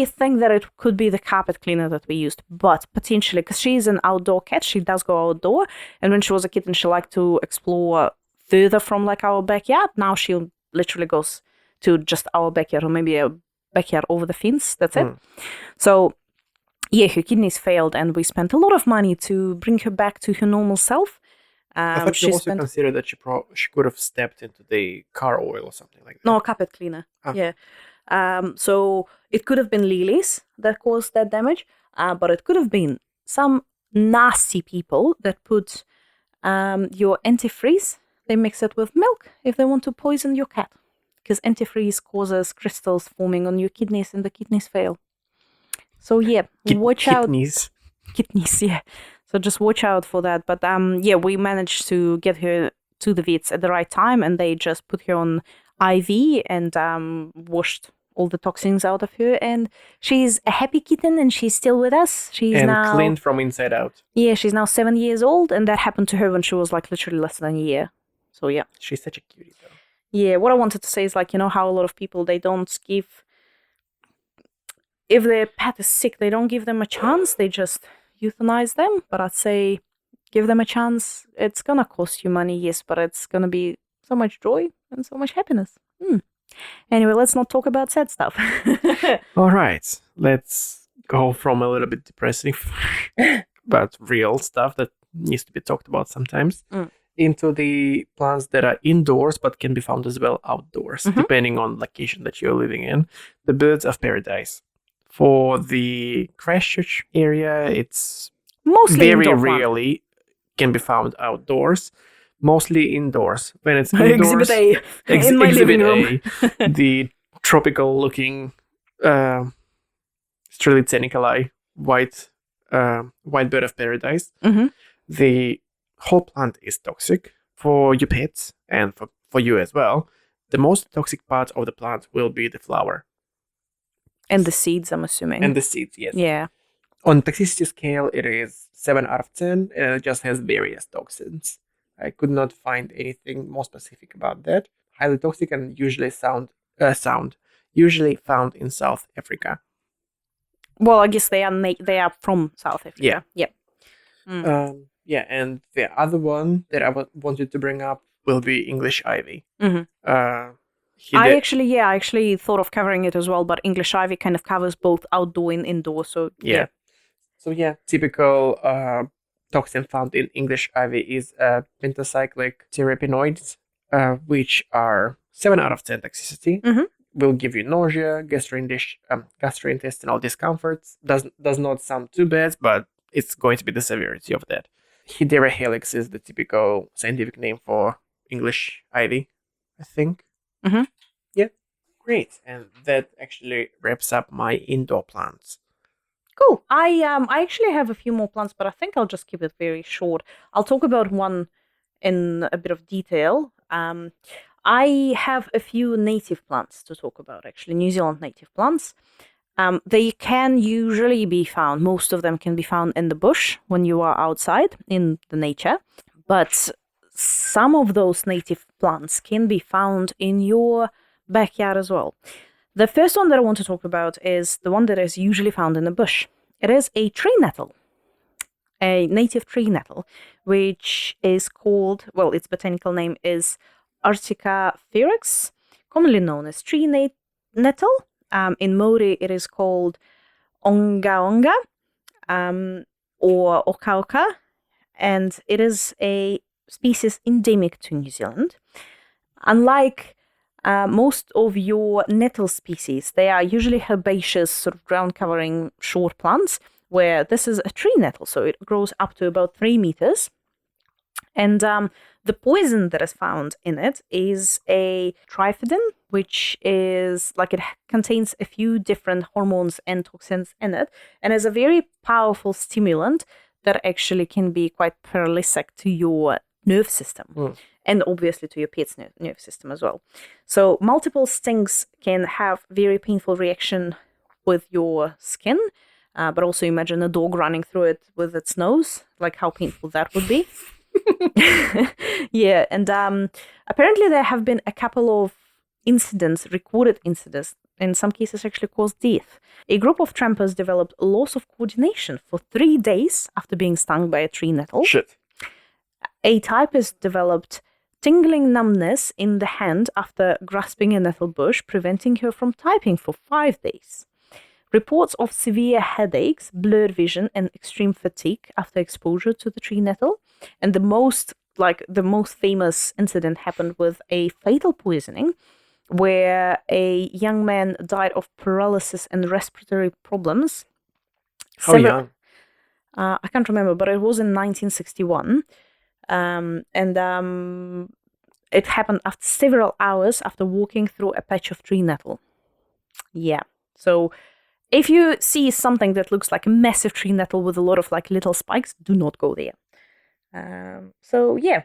think that it could be the carpet cleaner that we used, but potentially, because she's an outdoor cat, she does go outdoor. And when she was a kitten, she liked to explore further from like our backyard. Now she literally goes to just our backyard, or maybe a backyard over the fence. That's it. So yeah, her kidneys failed, and we spent a lot of money to bring her back to her normal self. I thought you also considered that she could have stepped into the car oil or something like that. No, carpet cleaner. Yeah. So it could have been lilies that caused that damage, but it could have been some nasty people that put your antifreeze. They mix it with milk if they want to poison your cat, because antifreeze causes crystals forming on your kidneys, and the kidneys fail. So yeah, watch out. Kidneys, yeah. So just watch out for that. But we managed to get her to the vets at the right time, and they just put her on IV and washed all the toxins out of her, and she's a happy kitten, and she's still with us. She's now cleaned from inside out. Yeah, she's now 7 years old, and that happened to her when she was like literally less than a year. So yeah. She's such a cutie though. Yeah, what I wanted to say is like, how a lot of people, they don't give, if their pet is sick, they don't give them a chance, they just euthanize them. But I'd say give them a chance. It's gonna cost you money, yes, but it's gonna be so much joy and so much happiness. Anyway, let's not talk about sad stuff. All right, let's go from a little bit depressing, but real stuff that needs to be talked about sometimes, into the plants that are indoors but can be found as well outdoors, depending on location that you're living in. The birds of paradise. For the Christchurch area, it's Mostly very indoor rarely can be found outdoors. Mostly indoors. When it's indoors, Exhibit A in my living room. The tropical-looking Strelitzia nicolai, white bird of paradise. The whole plant is toxic for your pets and for you as well. The most toxic part of the plant will be the flower. And the seeds, I'm assuming. And the seeds, yes. Yeah. On toxicity scale, it is 7 out of 10, and it just has various toxins. I could not find anything more specific about that. Highly toxic and usually usually found in South Africa. Well, I guess they are from South Africa. Yeah. Yep. Yeah, and the other one that I wanted to bring up will be English ivy. I actually thought of covering it as well, but English ivy kind of covers both outdoor and indoor. So yeah. So yeah, typical toxin found in English ivy is pentacyclic terpenoids, which are 7 out of 10 toxicity. Will give you nausea, gastrointestinal discomforts. Does not sound too bad, but it's going to be the severity of that. Hedera helix is the typical scientific name for English ivy, I think. Yeah, great. And that actually wraps up my indoor plants. Cool. I actually have a few more plants, but I think I'll just keep it very short. I'll talk about one in a bit of detail. I have a few native plants to talk about, actually, New Zealand native plants. They can usually be found, most of them can be found in the bush when you are outside in the nature, but some of those native plants can be found in your backyard as well. The first one that I want to talk about is the one that is usually found in the bush. It is a tree nettle, a native tree nettle, which is called, well, its botanical name is Artica ferox, commonly known as tree nettle. In Maori, it is called onga or oka, and it is a species endemic to New Zealand. Unlike most of your nettle species, they are usually herbaceous, sort of ground-covering short plants, where this is a tree nettle, so it grows up to about 3 meters. And the poison that is found in it is a trifidin, which is like it contains a few different hormones and toxins in it, and is a very powerful stimulant that actually can be quite paralytic to your nerve system and obviously to your pet's nerve system as well. So multiple stings can have very painful reaction with your skin, but also imagine a dog running through it with its nose, like how painful that would be. Yeah, and apparently there have been a couple of recorded incidents, in some cases actually caused death. A group of trampers developed loss of coordination for 3 days after being stung by a tree nettle. Shit. A typist developed tingling numbness in the hand after grasping a nettle bush, preventing her from typing for 5 days. Reports of severe headaches, blurred vision, and extreme fatigue after exposure to the tree nettle. And the most famous incident happened with a fatal poisoning, where a young man died of paralysis and respiratory problems. How young? I can't remember, but it was in 1961. It happened after several hours after walking through a patch of tree nettle. Yeah. So if you see something that looks like a massive tree nettle with a lot of like little spikes, do not go there. So yeah,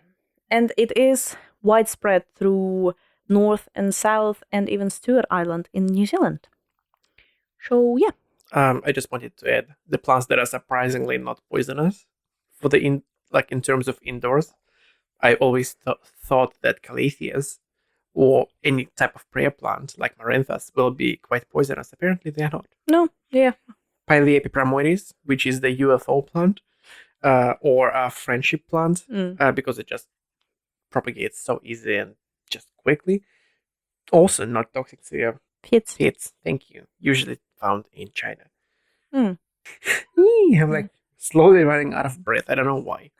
and it is widespread through North and South, and even Stewart Island in New Zealand. So yeah. I just wanted to add the plants that are surprisingly not poisonous for in terms of indoors. I always thought that calatheas or any type of prayer plant like Maranthus will be quite poisonous. Apparently, they are not. No, yeah. Pileapipramoides, which is the UFO plant, or a friendship plant, because it just propagates so easy and just quickly. Also, not toxic to Pits. Thank you. Usually found in China. Mm. I'm like slowly running out of breath. I don't know why.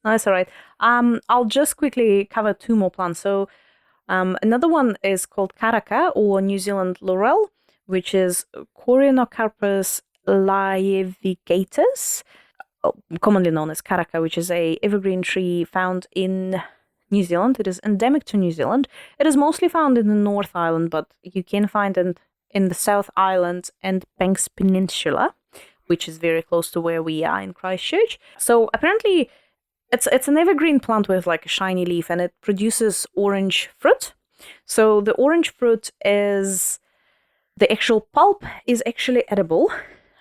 No, that's all right. I'll just quickly cover 2 more plants. So another one is called Caraca, or New Zealand laurel, which is Corionocarpus laevigatus, commonly known as Caraca, which is a evergreen tree found in New Zealand. It is endemic to New Zealand. It is mostly found in the North Island, but you can find it in the South Island and Banks Peninsula, which is very close to where we are in Christchurch. So apparently it's an evergreen plant with like a shiny leaf, and it produces orange fruit. So the orange fruit is, the actual pulp is actually edible.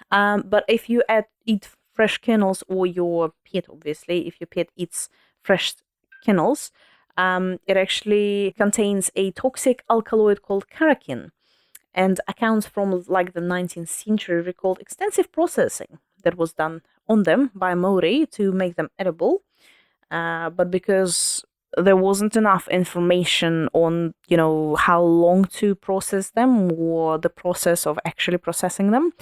But if you eat fresh kernels, or your pet, obviously, if your pet eats fresh kernels, it actually contains a toxic alkaloid called carrageen, and accounts from like the 19th century recalled extensive processing that was done on them by Maori to make them edible. But because there wasn't enough information on, how long to process them, or the process of actually processing them,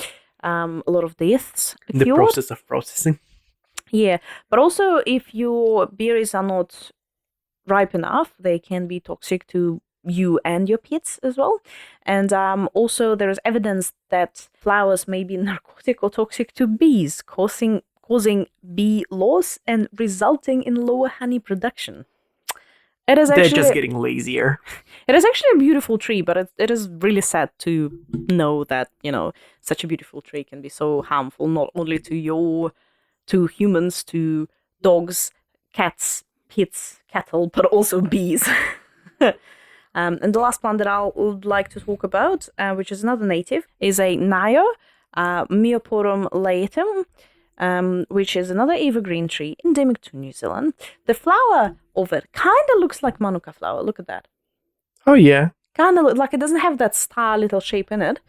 a lot of deaths occurred. The process of processing. Yeah, but also if your berries are not ripe enough, they can be toxic to you and your pets as well. And also there is evidence that flowers may be narcotic or toxic to bees, causing bee loss and resulting in lower honey production. They're just getting lazier. It is actually a beautiful tree, but it is really sad to know that, such a beautiful tree can be so harmful, not only to humans, to dogs, cats, pets, cattle, but also bees. And the last plant that I would like to talk about, which is another native, is a Nio, Myoporum laetum, which is another evergreen tree endemic to New Zealand. The flower of it kind of looks like manuka flower. Look at that. Oh, yeah. Kind of like, it doesn't have that star little shape in it.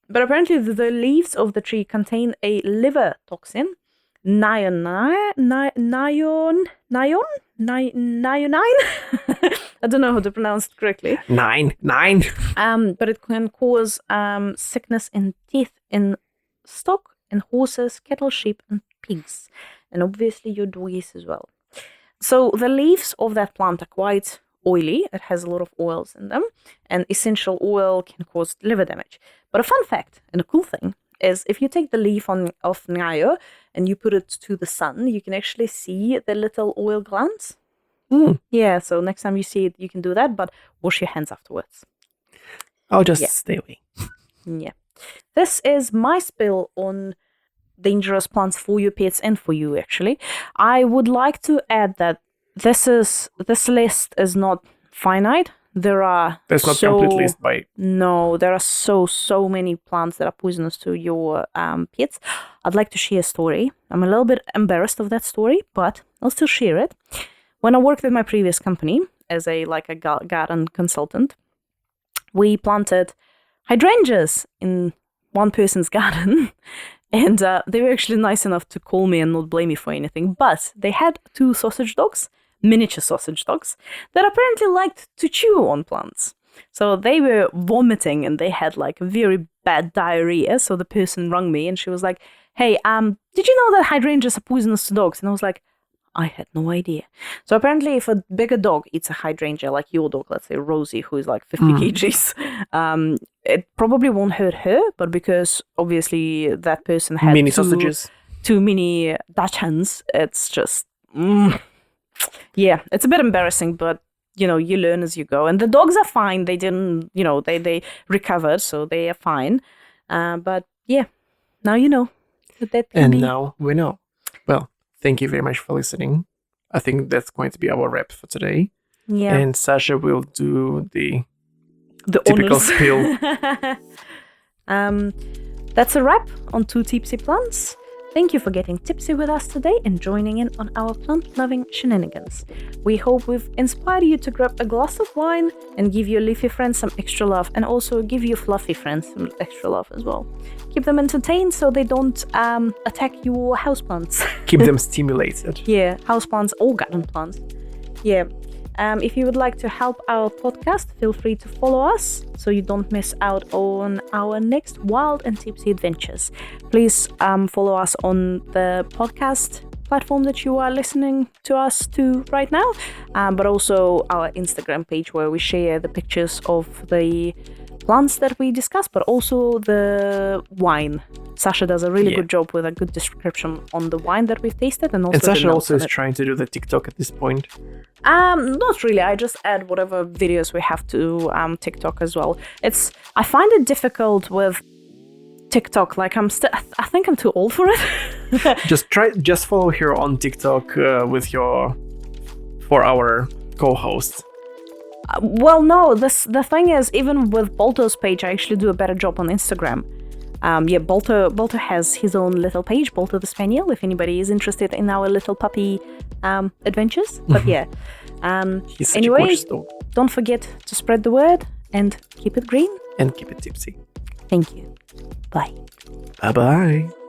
But apparently the leaves of the tree contain a liver toxin, nionine. I don't know how to pronounce it correctly. Nine. But it can cause sickness and death in stock, and horses, cattle, sheep, and pigs, and obviously your doggies as well. So the leaves of that plant are quite oily. It has a lot of oils in them, and essential oil can cause liver damage. But a fun fact and a cool thing is, if you take the leaf of Ngaio and you put it to the sun, you can actually see the little oil glands. Yeah, so next time you see it, you can do that, but wash your hands afterwards. I'll just stay away. Yeah. This is my spill on dangerous plants for your pets and for you, actually. I would like to add that this list is not finite. There's not complete list by... No, there are so many plants that are poisonous to your pets. I'd like to share a story. I'm a little bit embarrassed of that story, but I'll still share it. When I worked at my previous company as a garden consultant, we planted hydrangeas in one person's garden, and they were actually nice enough to call me and not blame me for anything. But they had 2 sausage dogs, miniature sausage dogs, that apparently liked to chew on plants. So they were vomiting, and they had like very bad diarrhea. So the person rang me, and she was like, "Hey, did you know that hydrangeas are poisonous to dogs?" And I was like, I had no idea. So apparently, if a bigger dog eats a hydrangea, like your dog, let's say Rosie, who is like 50 kgs, it probably won't hurt her, but because obviously that person had mini sausages, too many Dutch hens, it's just, yeah, it's a bit embarrassing, but you learn as you go. And the dogs are fine. They didn't, they recovered, so they are fine. But yeah, now you know. Now we know. Well, thank you very much for listening. I think that's going to be our wrap for today. Yeah. And Sasha will do the The typical honors. spill. That's a wrap on Two Tipsy Plants. Thank you for getting tipsy with us today and joining in on our plant-loving shenanigans. We hope we've inspired you to grab a glass of wine and give your leafy friends some extra love, and also give your fluffy friends some extra love as well. Keep them entertained so they don't attack your houseplants. Keep them stimulated. Yeah, houseplants or garden plants. Yeah. If you would like to help our podcast, feel free to follow us so you don't miss out on our next wild and tipsy adventures. Please follow us on the podcast platform that you are listening to us to right now, but also our Instagram page where we share the pictures of the plants that we discuss, but also the wine. Sasha does a really good job with a good description on the wine that we've tasted, and also. And Sasha the also is trying to do the TikTok at this point. Not really. I just add whatever videos we have to TikTok as well. I find it difficult with TikTok. Like I think I'm too old for it. Just follow her on TikTok for our co-host. Well, no. The thing is, even with Bolto's page, I actually do a better job on Instagram. Bolto has his own little page, Bolto the Spaniel, if anybody is interested in our little puppy adventures. But yeah. He's such anyway, a gorgeous dog. Don't forget to spread the word and keep it green. And keep it tipsy. Thank you. Bye. Bye-bye.